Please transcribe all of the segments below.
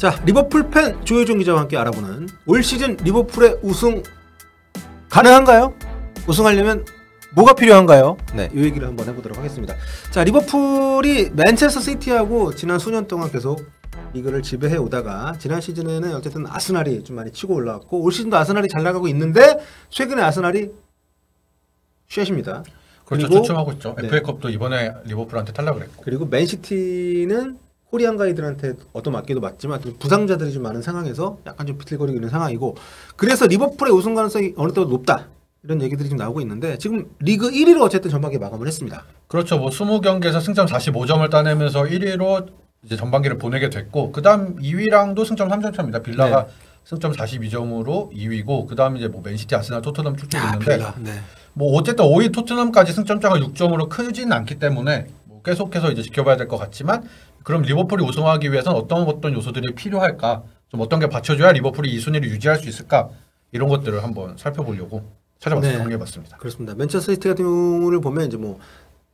자, 리버풀 팬 조효정 기자와 함께 알아보는 올 시즌 리버풀의 우승 가능한가요? 우승하려면 뭐가 필요한가요? 네, 이 얘기를 한번 해보도록 하겠습니다. 자, 리버풀이 맨체스터 시티하고 지난 수년 동안 계속 리그를 지배해 오다가 지난 시즌에는 어쨌든 아스날이 좀 많이 치고 올라왔고 올 시즌도 아스날이 잘 나가고 있는데 최근에 아스날이 쉐입니다. 그렇죠. 주춤하고 있죠. 네. FA컵도 이번에 리버풀한테 탈락을 했고. 그리고 맨시티는 코리안 가이드한테 얻어맞기도 맞지만 부상자들이 좀 많은 상황에서 약간 좀 비틀거리고 있는 상황이고 그래서 리버풀의 우승 가능성이 어느 때보다 높다. 이런 얘기들이 지금 나오고 있는데 지금 리그 1위로 어쨌든 전반기 마감을 했습니다. 그렇죠. 뭐 20경기에서 승점 45점을 따내면서 1위로 이제 전반기를 보내게 됐고 그다음 2위랑도 승점 3점 차입니다. 빌라가 네. 승점 42점으로 2위고 그다음 이제 뭐 맨시티, 아스날, 토트넘 쭉쭉 있는데 빌라. 네. 뭐 어쨌든 5위 토트넘까지 승점차가 6점으로 크진 않기 때문에 뭐 계속해서 이제 지켜봐야 될 것 같지만 그럼 리버풀이 우승하기 위해서는 어떤 요소들이 필요할까? 좀 어떤 게 받쳐줘야 리버풀이 이 순위를 유지할 수 있을까? 이런 것들을 한번 살펴보려고 찾아봤습니다. 네. 정리해봤습니다. 그렇습니다. 맨체스터 시티 같은 경우를 보면 이제 뭐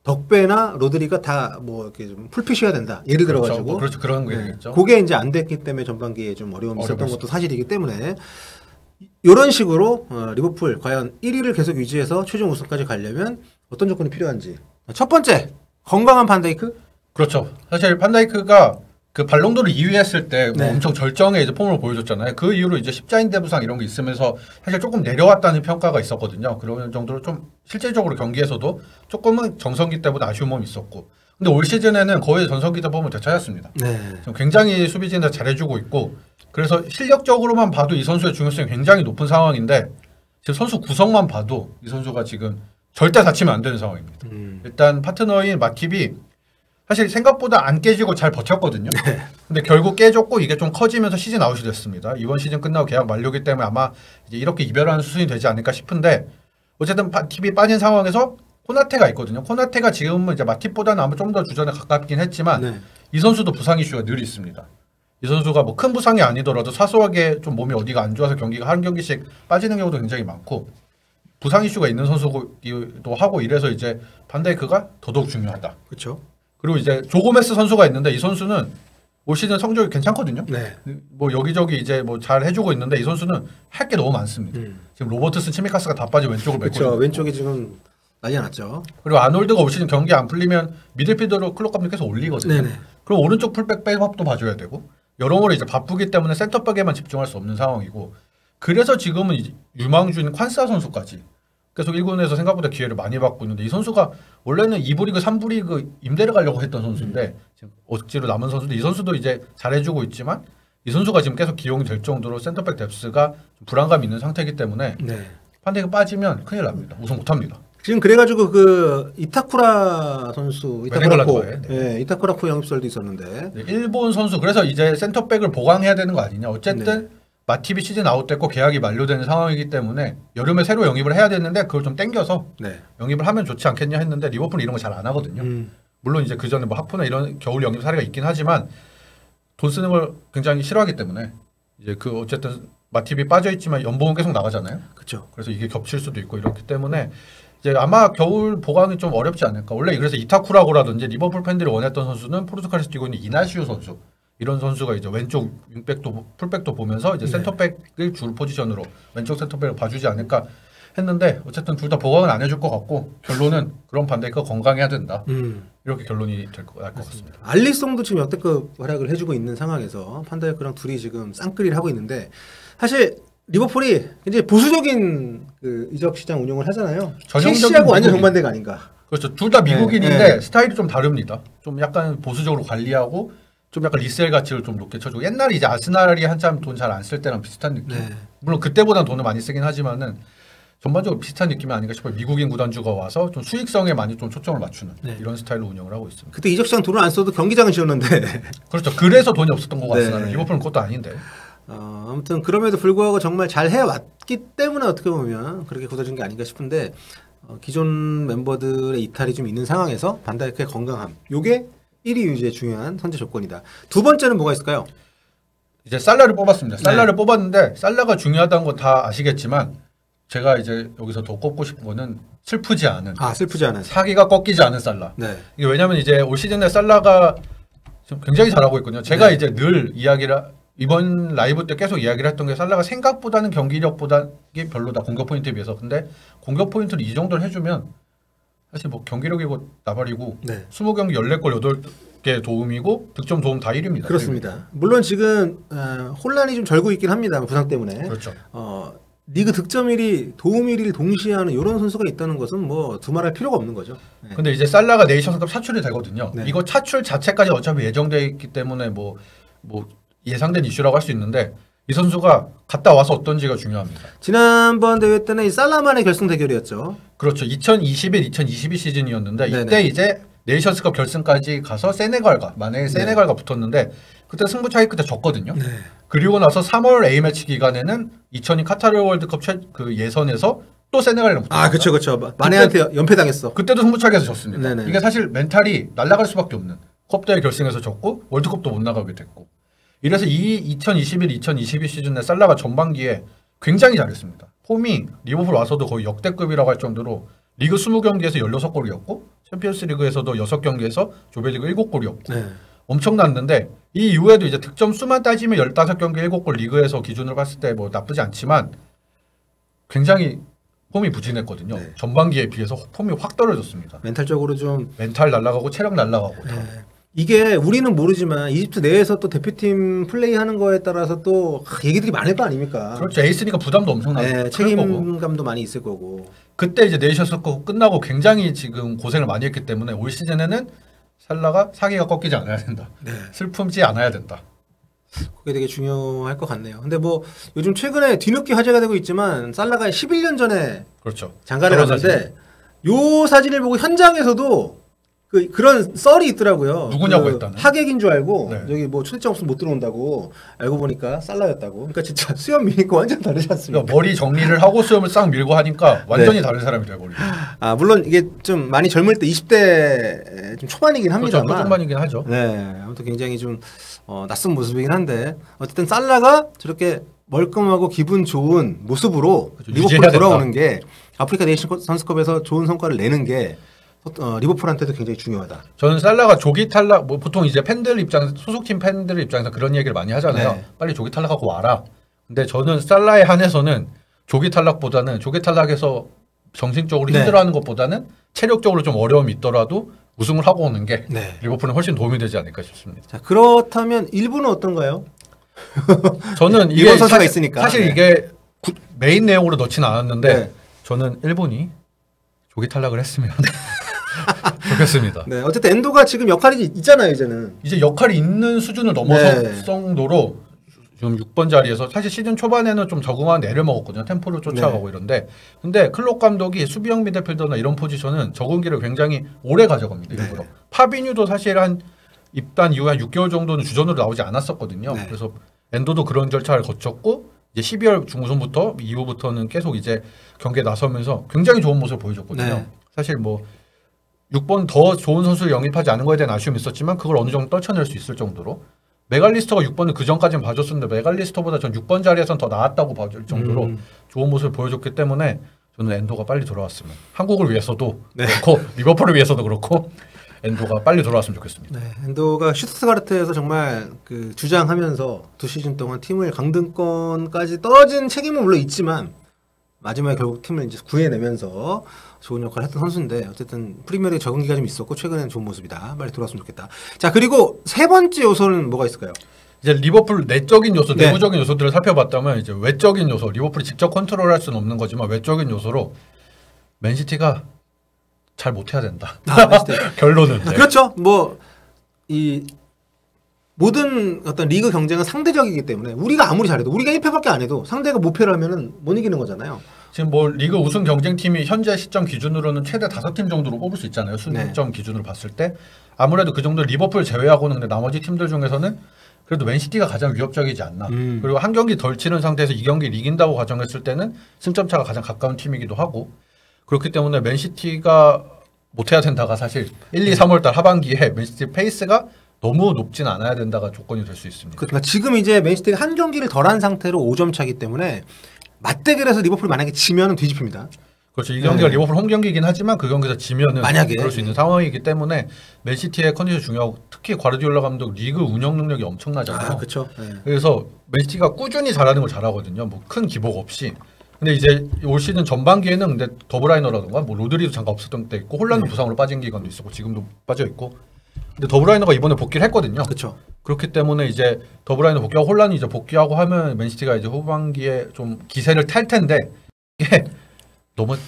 덕배나 로드리가 다 뭐 이렇게 좀 풀핏이어야 된다. 예를 들어가지고 뭐 그렇죠. 그런 게겠죠. 그게 이제 안 됐기 때문에 전반기에 좀 어려움이 있었던 어려웠어요. 것도 사실이기 때문에 이런 식으로 리버풀 과연 1위를 계속 유지해서 최종 우승까지 가려면 어떤 조건이 필요한지. 첫 번째, 건강한 판데이크. 그렇죠. 사실 판다이크가 그 발롱도르 2위 했을 때 뭐 네. 엄청 절정의 이제 폼을 보여줬잖아요. 그 이후로 이제 십자인대 부상 이런 게 있으면서 사실 조금 내려왔다는 평가가 있었거든요. 그런 정도로 좀 실질적으로 경기에서도 조금은 정성기 때보다 아쉬운 몸이 있었고. 근데 올 시즌에는 거의 전성기 때 폼을 되찾았습니다. 네. 지금 굉장히 수비진들 잘해주고 있고 그래서 실력적으로만 봐도 이 선수의 중요성이 굉장히 높은 상황인데 지금 선수 구성만 봐도 이 선수가 지금 절대 다치면 안 되는 상황입니다. 일단 파트너인 마팁이 사실 생각보다 안 깨지고 잘 버텼거든요. 네. 근데 결국 깨졌고 이게 좀 커지면서 시즌 아웃이 됐습니다. 이번 시즌 끝나고 계약 만료기 때문에 아마 이제 이렇게 이별하는 수순이 되지 않을까 싶은데 어쨌든 마팁이 빠진 상황에서 코나테가 있거든요. 코나테가 지금은 이제 마팁보다는 아마 좀 더 주전에 가깝긴 했지만 네. 이 선수도 부상 이슈가 늘 있습니다. 이 선수가 뭐 큰 부상이 아니더라도 사소하게 좀 몸이 어디가 안 좋아서 경기가 한 경기씩 빠지는 경우도 굉장히 많고 부상 이슈가 있는 선수기도 하고 이래서 이제 판데이크가 더더욱 중요하다. 그렇죠. 그리고 이제 조고메스 선수가 있는데 이 선수는 올 시즌 성적이 괜찮거든요. 네. 뭐 여기저기 이제 뭐 잘 해주고 있는데 이 선수는 할 게 너무 많습니다. 지금 로버트슨, 치미카스가 다 빠지고 왼쪽을 메고 그렇죠. 있고 왼쪽이 지금 난리가 났죠. 그리고 아놀드가 올 시즌 경기 안 풀리면 미들필더로 클럽 감독께서 올리거든요. 네네. 그럼 오른쪽 풀백 백업도 봐줘야 되고 여러모로 이제 바쁘기 때문에 센터백에만 집중할 수 없는 상황이고 그래서 지금은 이제 유망주인 콴사 선수까지 계속 1군에서 생각보다 기회를 많이 받고 있는데 이 선수가 원래는 2부 리그, 3부 리그 임대를 가려고 했던 선수인데 지금 억지로 남은 선수인데 이 선수도 이제 잘해주고 있지만 이 선수가 지금 계속 기용이 될 정도로 센터백 뎁스가 좀 불안감이 있는 상태이기 때문에 네. 판데이크 빠지면 큰일 납니다. 우승 못합니다. 지금 그래가지고 그 이타쿠라 선수 이타쿠라코, 네. 네, 이타쿠라코 영입설도 있었는데 네, 일본 선수 그래서 이제 센터백을 보강해야 되는 거 아니냐. 어쨌든 마팁이 시즌 아웃됐고 계약이 만료되는 상황이기 때문에 여름에 새로 영입을 해야 되는데 그걸 좀 땡겨서 네. 영입을 하면 좋지 않겠냐 했는데 리버풀은 이런 거 잘 안 하거든요. 물론 이제 그 전에 뭐 하프나 이런 겨울 영입 사례가 있긴 하지만 돈 쓰는 걸 굉장히 싫어하기 때문에 이제 그 어쨌든 마팁이 빠져 있지만 연봉은 계속 나가잖아요. 그렇죠. 그래서 이게 겹칠 수도 있고 이렇기 때문에 이제 아마 겨울 보강이 좀 어렵지 않을까. 원래 그래서 이타쿠라고라든지 리버풀 팬들이 원했던 선수는 포르투갈에서 뛰고 있는 이나시오 선수. 이런 선수가 이제 왼쪽 윙백도 풀백도 보면서 이제 센터백을 줄 포지션으로 왼쪽 센터백을 봐주지 않을까 했는데 어쨌든 둘 다 보강은 안 해줄 것 같고 결론은 그런 판데이크가 건강해야 된다. 이렇게 결론이 날 것 같습니다. 알리송도 지금 역대급 활약을 해주고 있는 상황에서 판데이크랑 둘이 지금 쌍끌이를 하고 있는데 사실 리버풀이 굉장히 보수적인 그 이적 시장 운영을 하잖아요. 첼시하고 완전 정반대가 아닌가. 그렇죠. 둘 다 미국인인데 스타일이 좀 다릅니다. 좀 약간 보수적으로 관리하고 좀 약간 리셀 가치를 좀 높게 쳐주고 옛날에 이제 아스날이 한참 돈 잘 안 쓸 때랑 비슷한 느낌. 물론 그때보다는 돈을 많이 쓰긴 하지만은 전반적으로 비슷한 느낌이 아닌가 싶어요. 미국인 구단주가 와서 좀 수익성에 많이 좀 초점을 맞추는 이런 스타일로 운영을 하고 있습니다. 그때 이적 시장 돈을 안 써도 경기장은 지었는데. 그렇죠. 그래서 돈이 없었던 것 같습니다. 리버풀은 그것도 아닌데. 아무튼 그럼에도 불구하고 정말 잘 해왔기 때문에 어떻게 보면 그렇게 굳어진 게 아닌가 싶은데 기존 멤버들의 이탈이 좀 있는 상황에서 반다이크의 건강함. 요게 1위 유지의 중요한 선제 조건이다. 두 번째는 뭐가 있을까요? 이제 살라를 뽑았습니다. 살라를 뽑았는데 살라가 중요하다는 건 다 아시겠지만 제가 이제 여기서 더 꼽고 싶은 거는 슬프지 않은. 슬프지 않은. 사기가 꺾이지 않은 살라. 네. 이게 왜냐면 이제 올 시즌에 살라가 좀 굉장히 잘하고 있거든요. 제가 이제 늘 이야기를 이번 라이브 때 계속 이야기를 했던 게 살라가 생각보다는 경기력보다 게 별로다. 공격 포인트에 비해서. 근데 공격 포인트를 이 정도를 해주면 사실 뭐 경기력이고 나발이고 20경기 14골 8개 도움이고 득점 도움 다 1위입니다. 그렇습니다. 물론 지금 혼란이 좀 절고 있긴 합니다. 부상 때문에. 그렇죠. 리그 득점 1위, 도움 1위를 동시에 하는 이런 선수가 있다는 것은 뭐 두말할 필요가 없는 거죠. 네. 근데 이제 살라가 네이션스컵 차출이 되거든요. 네. 이거 차출 자체까지 어차피 예정되어 있기 때문에 뭐 예상된 이슈라고 할 수 있는데 이 선수가 갔다 와서 어떤지가 중요합니다. 지난번 대회 때는 이 살라만의 결승 대결이었죠. 그렇죠. 2021, 2022 시즌이었는데 네네. 이때 이제 네이션스컵 결승까지 가서 세네갈과 만약에 세네갈과 붙었는데 그때 승부 차이 끝에 졌거든요. 네. 그리고 나서 3월 A매치 기간에는 2002 카타르 월드컵 그 예선에서 또 세네갈이랑 붙었어요. 그렇죠. 마네한테 연패당했어. 그때도 승부차기에서 졌습니다. 네네. 이게 사실 멘탈이 날아갈 수밖에 없는 컵대회 결승에서 졌고 월드컵도 못 나가게 됐고 이래서 이 2021, 2022 시즌에 살라가 전반기에 굉장히 잘했습니다. 폼이 리버풀 와서도 거의 역대급이라고 할 정도로 리그 20경기에서 16골이었고 챔피언스 리그에서도 6경기에서 조별리그 7골이었고 네. 엄청났는데 이 이후에도 이제 득점 수만 따지면 15경기 7골 리그에서 기준으로 봤을 때 뭐 나쁘지 않지만 굉장히 폼이 부진했거든요. 네. 전반기에 비해서 폼이 확 떨어졌습니다. 멘탈적으로 좀 멘탈 날아가고 체력 날아가고 이게 우리는 모르지만 이집트 내에서 또 대표팀 플레이하는 거에 따라서 또 얘기들이 많을 거 아닙니까? 그렇죠. 에이스니까 부담도 엄청나고 네, 책임감도 많이 있을 거고. 그때 이제 네이션스컵 끝나고 굉장히 지금 고생을 많이 했기 때문에 올 시즌에는 살라가 사기가 꺾이지 않아야 된다. 네. 슬픔지 않아야 된다. 그게 되게 중요할 것 같네요. 근데 뭐 요즘 최근에 뒤늦게 화제가 되고 있지만 살라가 11년 전에 그렇죠. 장가를 갔는데 요 사진을 보고 현장에서도 그런 썰이 있더라고요. 누구냐고 했다는. 하객인 줄 알고 네. 여기 뭐 초대장 없으면 못 들어온다고 알고 보니까 살라였다고. 그러니까 진짜 수염 미니까 완전 다르지 않습니까? 그러니까 머리 정리를 하고 수염을 싹 밀고 하니까 완전히 다른 사람이 돼버리죠. 물론 이게 좀 많이 젊을 때 20대 좀 초반이긴 합니다만. 그렇죠. 초반이긴 하죠. 네, 아무튼 굉장히 좀 낯선 모습이긴 한데 어쨌든 살라가 저렇게 멀끔하고 기분 좋은 모습으로 그렇죠. 리버풀 돌아오는 게 아프리카 네이션 선수컵에서 좋은 성과를 내는 게 리버풀한테도 굉장히 중요하다. 저는 살라가 조기 탈락, 뭐 보통 이제 팬들 입장에서 소속팀 팬들 입장에서 그런 얘기를 많이 하잖아요. 네. 빨리 조기 탈락하고 와라. 근데 저는 살라에 한해서는 조기 탈락보다는 조기 탈락해서 정신적으로 네. 힘들어하는 것보다는 체력적으로 좀 어려움이 있더라도 우승을 하고 오는 게 네. 리버풀은 훨씬 도움이 되지 않을까 싶습니다. 자, 그렇다면 일부는 어떤가요? 저는 이게 이번 선수가 있으니까. 사실 네. 이게 메인 내용으로 넣지는 않았는데 네. 저는 일본이 조기 탈락을 했으면 좋겠습니다. 네, 어쨌든 엔도가 지금 역할이 있잖아요, 이제는. 이제 역할이 있는 수준을 넘어설 네. 정도로 지금 6번 자리에서 사실 시즌 초반에는 좀 적응하는 애를 먹었거든요. 템포를 쫓아가고 이런데 근데 클롭 감독이 수비형 미드필더나 이런 포지션은 적응기를 굉장히 오래 가져갑니다. 일부러. 파비뉴도 사실 한 입단 이후에 한 6개월 정도는 주전으로 나오지 않았었거든요. 네. 그래서 엔도도 그런 절차를 거쳤고 이제 12월 중순부터 이후부터는 계속 이제 경기에 나서면서 굉장히 좋은 모습을 보여줬거든요. 네. 사실 뭐 6번 더 좋은 선수를 영입하지 않은 거에 대한 아쉬움이 있었지만 그걸 어느 정도 떨쳐낼 수 있을 정도로 메갈리스터가 6번을 그 전까지는 봐줬었는데 메갈리스터보다 전 6번 자리에서는 더 나았다고 봐줄 정도로 좋은 모습을 보여줬기 때문에 저는 엔도가 빨리 돌아왔으면 한국을 위해서도 그렇고 리버풀을 위해서도 그렇고 엔도가 빨리 돌아왔으면 좋겠습니다. 네, 엔도가 슈투트가르트에서 정말 그 주장하면서 2시즌 동안 팀을 강등권까지 떨어진 책임은 물론 있지만 마지막에 결국 팀을 이제 구해내면서 좋은 역할을 했던 선수인데 어쨌든 프리미어리그 적응기가 좀 있었고 최근에는 좋은 모습이다. 빨리 돌아왔으면 좋겠다. 자, 그리고 세 번째 요소는 뭐가 있을까요? 이제 리버풀 내적인 요소, 네. 내부적인 요소들을 살펴봤다면 이제 외적인 요소, 리버풀이 직접 컨트롤할 수는 없는 거지만 외적인 요소로 맨시티가 잘 못해야 된다. 결론은. 네. 그렇죠. 뭐 이 모든 어떤 리그 경쟁은 상대적이기 때문에 우리가 아무리 잘해도 우리가 1패밖에 안 해도 상대가 무패를 하면은 못 이기는 거잖아요. 지금 뭐 리그 우승 경쟁팀이 현재 시점 기준으로는 최대 5팀 정도로 뽑을 수 있잖아요. 순점 기준으로 봤을 때 아무래도 그 정도 리버풀 제외하고는 근데 나머지 팀들 중에서는 그래도 맨시티가 가장 위협적이지 않나. 그리고 한 경기 덜 치른 상태에서 이 경기를 이긴다고 가정했을 때는 승점 차가 가장 가까운 팀이기도 하고 그렇기 때문에 맨시티가 못해야 된다가 사실 1, 2, 3월달 하반기에 맨시티 페이스가 너무 높진 않아야 된다가 조건이 될 수 있습니다. 그러니까 지금 이제 맨시티가 한 경기를 덜한 상태로 5점 차기 때문에 맞대결에서 리버풀이 만약에 지면 뒤집힙니다. 그렇죠. 이 경기가 리버풀 홈 경기이긴 하지만 그 경기에서 지면은 만약에 그럴 수 있는 상황이기 때문에 맨시티의 컨디션 중요하고 특히 과르디올라 감독 리그 운영 능력이 엄청나잖아요. 그렇죠. 그래서 맨시티가 꾸준히 잘하는 걸 잘하거든요. 뭐 큰 기복 없이. 근데 이제 올 시즌 전반기에는 근데 더브라이너라든가 뭐 로드리도 잠깐 없었던 때 있고 홀란드 부상으로 빠진 기간도 있었고 지금도 빠져 있고. 근데 더브라이너가 이번에 복귀를 했거든요. 그렇죠. 그렇기 때문에 이제 더브라이너 복귀하고 홀란드 이제 복귀하고 하면 맨시티가 이제 후반기에 좀 기세를 탈 텐데 이게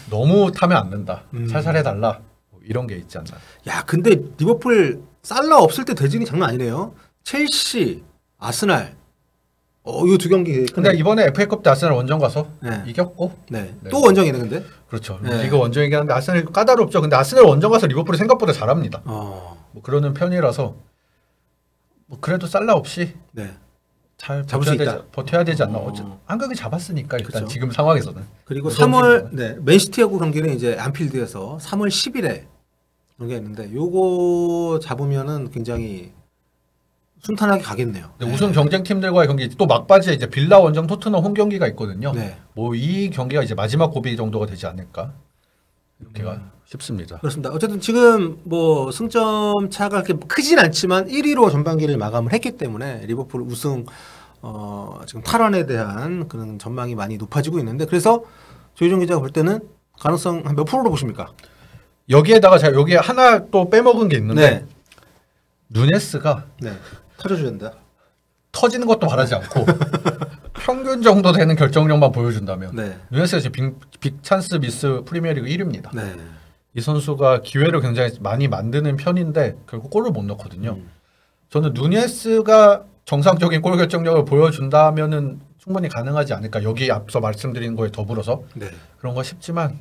너무 타면 안 된다. 살살 해달라. 뭐 이런 게 있지 않나. 야, 근데 리버풀 살라 없을 때 대진이 장난 아니네요. 첼시, 아스날. 이 두 경기. 근데 이번에 FA컵 때 아스날 원정 가서 네. 이겼고. 네. 또 원정이네 근데. 그렇죠. 네. 리그 원정이긴 한데 아스날 까다롭죠. 근데 아스날 원정 가서 리버풀이 생각보다 잘합니다. 뭐 그러는 편이라서 뭐 그래도 살라 없이 네. 잘 잡을 수 있다. 버텨야 되지 않나. 한국이 잡았으니까 일단 그렇죠. 지금 상황에서는. 그리고 3월 맨시티하고 경기는 이제 안필드에서 3월 10일에 경기가 있는데 요거 잡으면은 굉장히 순탄하게 가겠네요. 네. 우승 경쟁 팀들과의 경기 또 막바지에 이제 빌라 원정 토트넘 홈 경기가 있거든요. 네. 뭐 이 경기가 이제 마지막 고비 정도가 되지 않을까 이렇게가 싶습니다. 그렇습니다. 어쨌든 지금 뭐 승점 차가 그렇게 크진 않지만 1위로 전반기를 마감을 했기 때문에 리버풀 우승 지금 탈환에 대한 그런 전망이 많이 높아지고 있는데 그래서 조희정 기자가 볼 때는 가능성 한 몇 프로로 보십니까? 여기에다가 제가 여기에 하나 또 빼먹은 게 있는데 네. 누네스가 터져줘야 된다. 터지는 것도 바라지 않고 평균 정도 되는 결정력만 보여준다면 누네스가 지금 빅 찬스 미스 프리미어리그 1위입니다. 이 선수가 기회를 굉장히 많이 만드는 편인데 결국 골을 못 넣거든요. 저는 누네스가 정상적인 골 결정력을 보여준다면은 충분히 가능하지 않을까. 여기 앞서 말씀드린 거에 더불어서 그런 거 싶지만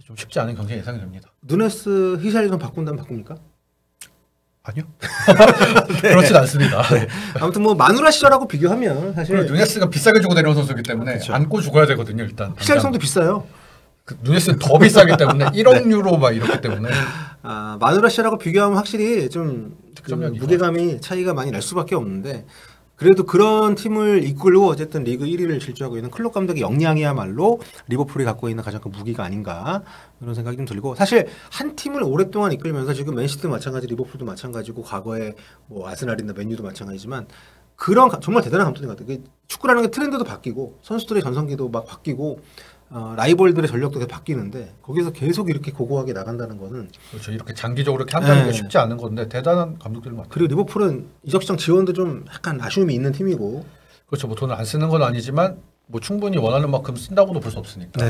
좀 쉽지 않은 경쟁 예상이 됩니다. 누네스 히샬리son 바꾼다면 바꿉니까? 아니요. 그렇진 않습니다. 아무튼 뭐 마누라 시절하고 비교하면 사실 누네스가 비싸게 주고 데려온 선수이기 때문에 안고 죽어야 되거든요. 일단 히샬리son도 비싸요. 누네스는 더 비싸기 때문에 1억 유로 막 이렇기 때문에 마누라 시절하고 비교하면 확실히 좀 무게감이 차이가 많이 날 수밖에 없는데 그래도 그런 팀을 이끌고 어쨌든 리그 1위를 질주하고 있는 클롭 감독의 역량이야말로 리버풀이 갖고 있는 가장 큰 무기가 아닌가 이런 생각이 좀 들고 사실 한 팀을 오랫동안 이끌면서 지금 맨시티도 마찬가지 리버풀도 마찬가지고 과거에 뭐 아스날이나 맨유도 마찬가지지만 그런 정말 대단한 감독인 것 같아요. 축구라는 게 트렌드도 바뀌고 선수들의 전성기도 막 바뀌고 라이벌들의 전력도 계속 바뀌는데 거기서 계속 이렇게 고고하게 나간다는 거는 그렇죠. 이렇게 장기적으로 이렇게 한다는 게 쉽지 않은 건데 대단한 감독들인 것 같아요. 그리고 리버풀은 이적 시장 지원도 좀 약간 아쉬움이 있는 팀이고 그렇죠. 뭐 돈을 안 쓰는 건 아니지만 뭐 충분히 원하는 만큼 쓴다고도 볼 수 없으니까.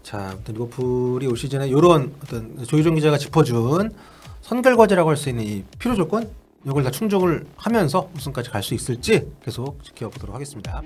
자, 아무튼 리버풀이 올 시즌에 이런 어떤 조희정 기자가 짚어준 선결과제라고 할 수 있는 이 필요 조건 이걸 다 충족을 하면서 우승까지 갈 수 있을지 계속 지켜보도록 하겠습니다.